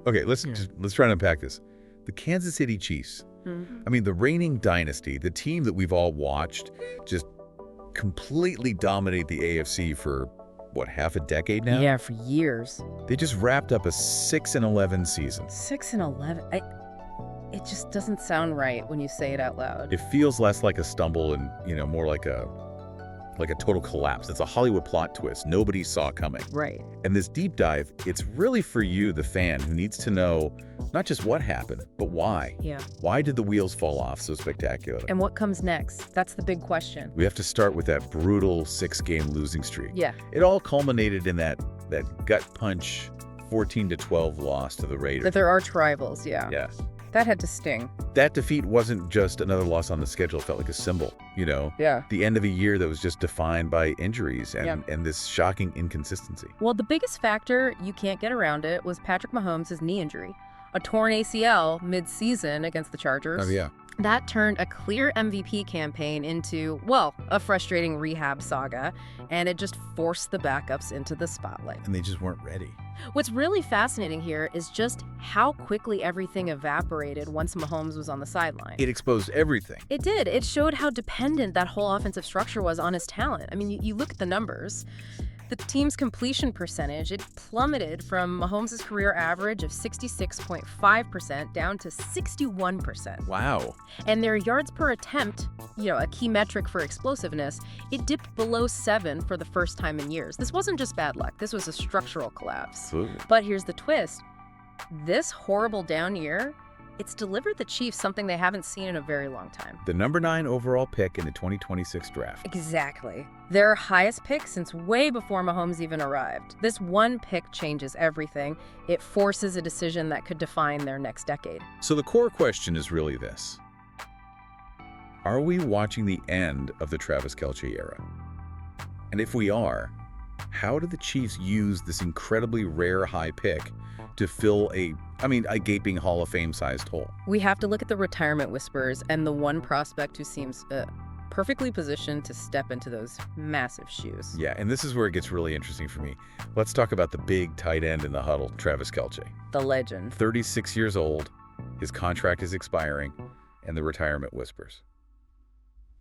Okay, let's try and unpack this. The Kansas City Chiefs. I mean, the reigning dynasty, the team that we've all watched, just completely dominate the AFC for, what, half a decade now? Yeah, for years. They just wrapped up a 6-11 season. 6-11? It just doesn't sound right when you say it out loud. It feels less like a stumble and, more like a total collapse. It's a Hollywood plot twist nobody saw coming. Right. And this deep dive, it's really for you, the fan, who needs to know not just what happened, but why. Yeah. Why did the wheels fall off so spectacularly? And what comes next? That's the big question. We have to start with that brutal 6-game losing streak. Yeah. It all culminated in that gut punch 14-12 loss to the Raiders. That they're arch rivals, yeah. Yeah. That had to sting. That defeat wasn't just another loss on the schedule. It felt like a symbol, Yeah. The end of a year that was just defined by injuries and this shocking inconsistency. Well, the biggest factor, you can't get around it, was Patrick Mahomes' knee injury. A torn ACL mid-season against the Chargers. Oh, yeah. That turned a clear MVP campaign into, well, a frustrating rehab saga, and it just forced the backups into the spotlight. And they just weren't ready. What's really fascinating here is just how quickly everything evaporated once Mahomes was on the sideline. It exposed everything. It did. It showed how dependent that whole offensive structure was on his talent. I mean, you look at the numbers. The team's completion percentage, it plummeted from Mahomes' career average of 66.5% down to 61%. Wow. And their yards per attempt, a key metric for explosiveness, it dipped below 7 for the first time in years. This wasn't just bad luck. This was a structural collapse. Absolutely. But here's the twist. This horrible down year, it's delivered the Chiefs something they haven't seen in a very long time. The number 9 overall pick in the 2026 draft. Exactly. Their highest pick since way before Mahomes even arrived. This one pick changes everything. It forces a decision that could define their next decade. So the core question is really this. Are we watching the end of the Travis Kelce era? And if we are, how do the Chiefs use this incredibly rare high pick to fill a gaping Hall of Fame-sized hole? We have to look at the retirement whispers and the one prospect who seems perfectly positioned to step into those massive shoes. Yeah, and this is where it gets really interesting for me. Let's talk about the big tight end in the huddle, Travis Kelce. The legend. 36 years old, his contract is expiring, and the retirement whispers.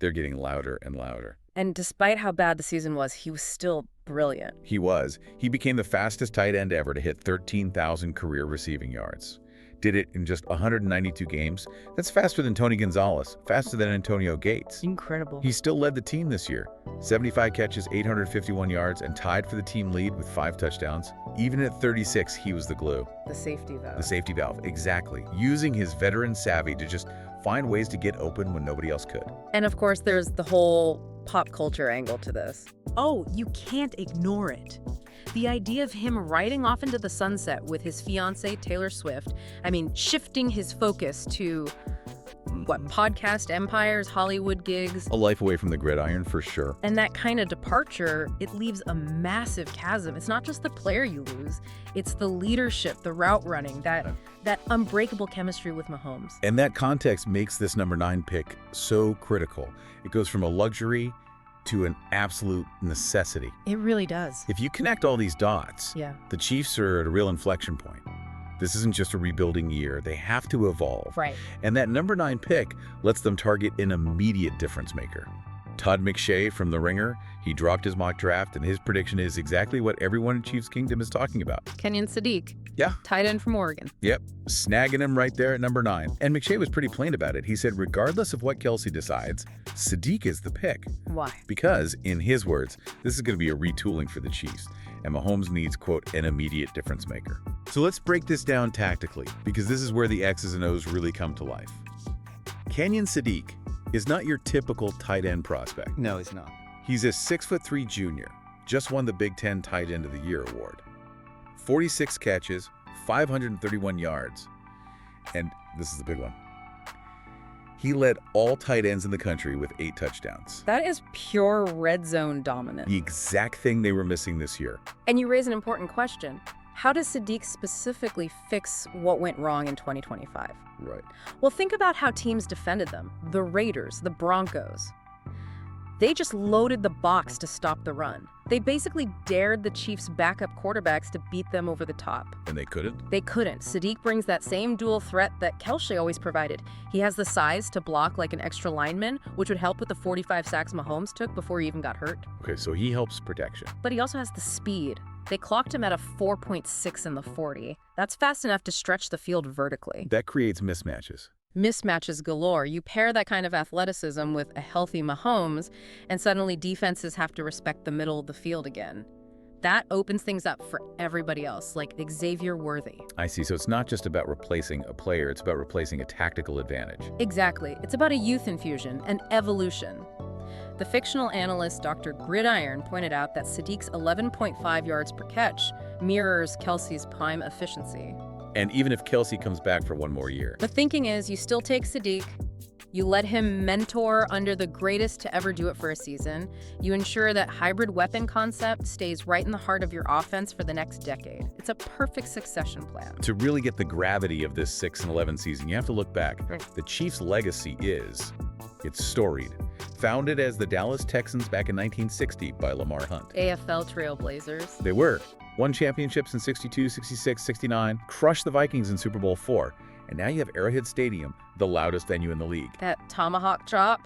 They're getting louder and louder. And despite how bad the season was, he was still brilliant. He was. He became the fastest tight end ever to hit 13,000 career receiving yards. Did it in just 192 games. That's faster than Tony Gonzalez, faster than Antonio Gates. Incredible. He still led the team this year. 75 catches, 851 yards, and tied for the team lead with 5 touchdowns. Even at 36, he was the glue. The safety valve. The safety valve, exactly. Using his veteran savvy to just find ways to get open when nobody else could. And of course, there's the whole pop culture angle to this. Oh, you can't ignore it. The idea of him riding off into the sunset with his fiancée, Taylor Swift, shifting his focus to, podcast empires, Hollywood gigs. A life away from the gridiron, for sure. And that kind of departure, it leaves a massive chasm. It's not just the player you lose, it's the leadership, the route running, that unbreakable chemistry with Mahomes. And that context makes this number 9 pick so critical. It goes from a luxury to an absolute necessity. It really does. If you connect all these dots, the Chiefs are at a real inflection point. This isn't just a rebuilding year. They have to evolve. Right. And that number 9 pick lets them target an immediate difference maker. Todd McShay from The Ringer, he dropped his mock draft, and his prediction is exactly what everyone in Chiefs Kingdom is talking about. Kenyon Sadiq. Yeah. Tight end from Oregon. Yep. Snagging him right there at number 9. And McShay was pretty plain about it. He said, regardless of what Kelce decides, Sadiq is the pick. Why? Because, in his words, this is going to be a retooling for the Chiefs, and Mahomes needs, quote, an immediate difference maker. So let's break this down tactically, because this is where the X's and O's really come to life. Kenyon Sadiq is not your typical tight end prospect. No, he's not. He's a 6'3" junior, just won the Big Ten Tight End of the Year award. 46 catches, 531 yards, and this is the big one. He led all tight ends in the country with 8 touchdowns. That is pure red zone dominance. The exact thing they were missing this year. And you raise an important question. How does Sadiq specifically fix what went wrong in 2025? Right. Well, think about how teams defended them. The Raiders, the Broncos. They just loaded the box to stop the run. They basically dared the Chiefs' backup quarterbacks to beat them over the top. And they couldn't? They couldn't. Sadiq brings that same dual threat that Kelce always provided. He has the size to block like an extra lineman, which would help with the 45 sacks Mahomes took before he even got hurt. Okay, so he helps protection. But he also has the speed. They clocked him at a 4.6 in the 40. That's fast enough to stretch the field vertically. That creates mismatches. Mismatches galore. You pair that kind of athleticism with a healthy Mahomes, and suddenly defenses have to respect the middle of the field again. That opens things up for everybody else, like Xavier Worthy. I see. So it's not just about replacing a player, it's about replacing a tactical advantage. Exactly. It's about a youth infusion, an evolution. The fictional analyst Dr. Gridiron pointed out that Sadiq's 11.5 yards per catch mirrors Kelce's prime efficiency. And even if Kelce comes back for one more year. The thinking is you still take Sadiq, you let him mentor under the greatest to ever do it for a season, you ensure that hybrid weapon concept stays right in the heart of your offense for the next decade. It's a perfect succession plan. To really get the gravity of this 6-11 season, you have to look back. The Chiefs' legacy it's storied. Founded as the Dallas Texans back in 1960 by Lamar Hunt. AFL Trailblazers. They won championships in 62, 66, 69, crushed the Vikings in Super Bowl IV, and now you have Arrowhead Stadium, the loudest venue in the league. That tomahawk drop,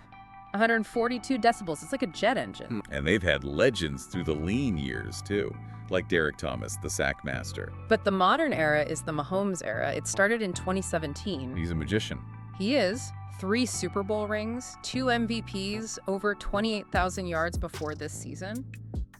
142 decibels. It's like a jet engine. And they've had legends through the lean years, too, like Derek Thomas, the sack master. But the modern era is the Mahomes era. It started in 2017. He's a magician. He is. 3 Super Bowl rings, 2 MVPs, over 28,000 yards before this season.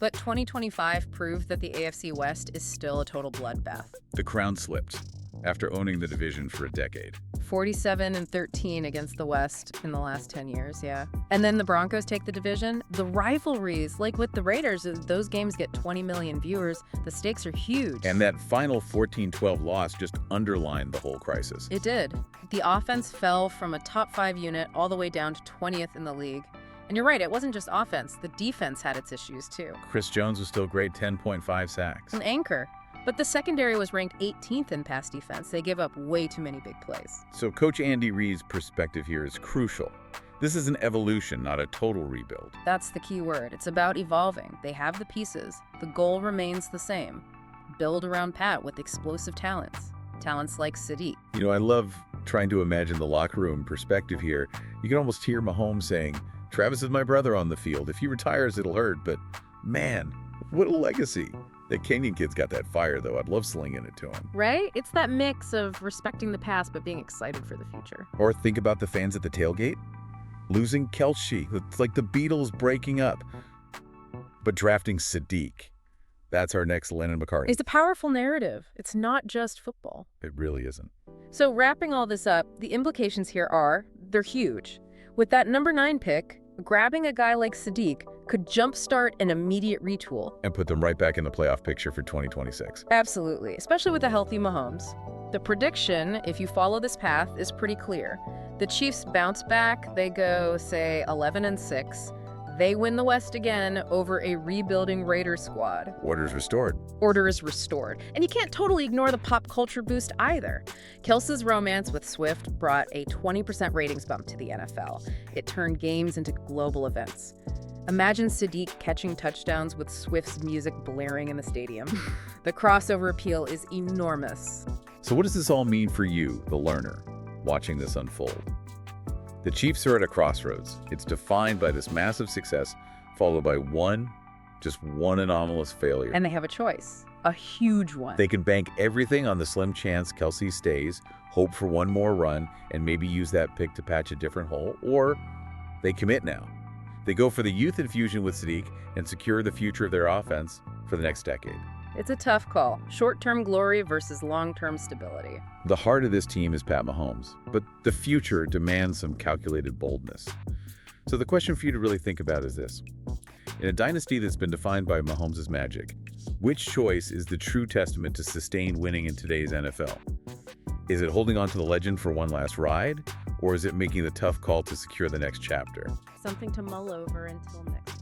But 2025 proved that the AFC West is still a total bloodbath. The crown slipped after owning the division for a decade. 47-13 against the West in the last 10 years, yeah. And then the Broncos take the division. The rivalries, like with the Raiders, those games get 20 million viewers. The stakes are huge. And that final 14-12 loss just underlined the whole crisis. It did. The offense fell from a top 5 unit all the way down to 20th in the league. And you're right, it wasn't just offense. The defense had its issues, too. Chris Jones was still great, 10.5 sacks. An anchor. But the secondary was ranked 18th in pass defense. They give up way too many big plays. So Coach Andy Reid's perspective here is crucial. This is an evolution, not a total rebuild. That's the key word. It's about evolving. They have the pieces. The goal remains the same. Build around Pat with explosive talents. Talents like Sadiq. You know, I love trying to imagine the locker room perspective here. You can almost hear Mahomes saying, Travis is my brother on the field. If he retires, it'll hurt. But man, what a legacy. That Kenyan kid's got that fire, though. I'd love slinging it to him. Right? It's that mix of respecting the past but being excited for the future. Or think about the fans at the tailgate. Losing Kelce. It's like the Beatles breaking up. But drafting Sadiq. That's our next Lennon McCartney. It's a powerful narrative. It's not just football. It really isn't. So wrapping all this up, the implications here they're huge. With that number 9 pick, grabbing a guy like Sadiq could jumpstart an immediate retool. And put them right back in the playoff picture for 2026. Absolutely, especially with a healthy Mahomes. The prediction, if you follow this path, is pretty clear. The Chiefs bounce back. They go, say, 11-6. They win the West again over a rebuilding Raiders squad. Order is restored. Order is restored. And you can't totally ignore the pop culture boost either. Kelce's romance with Swift brought a 20% ratings bump to the NFL. It turned games into global events. Imagine Sadiq catching touchdowns with Swift's music blaring in the stadium. The crossover appeal is enormous. So what does this all mean for you, the learner, watching this unfold? The Chiefs are at a crossroads. It's defined by this massive success, followed by just one anomalous failure. And they have a choice, a huge one. They can bank everything on the slim chance Kelce stays, hope for one more run, and maybe use that pick to patch a different hole, or they commit now. They go for the youth infusion with Sadiq and secure the future of their offense for the next decade. It's a tough call. Short-term glory versus long-term stability. The heart of this team is Pat Mahomes, but the future demands some calculated boldness. So the question for you to really think about is this. In a dynasty that's been defined by Mahomes' magic, which choice is the true testament to sustained winning in today's NFL? Is it holding on to the legend for one last ride, or is it making the tough call to secure the next chapter? Something to mull over until next time.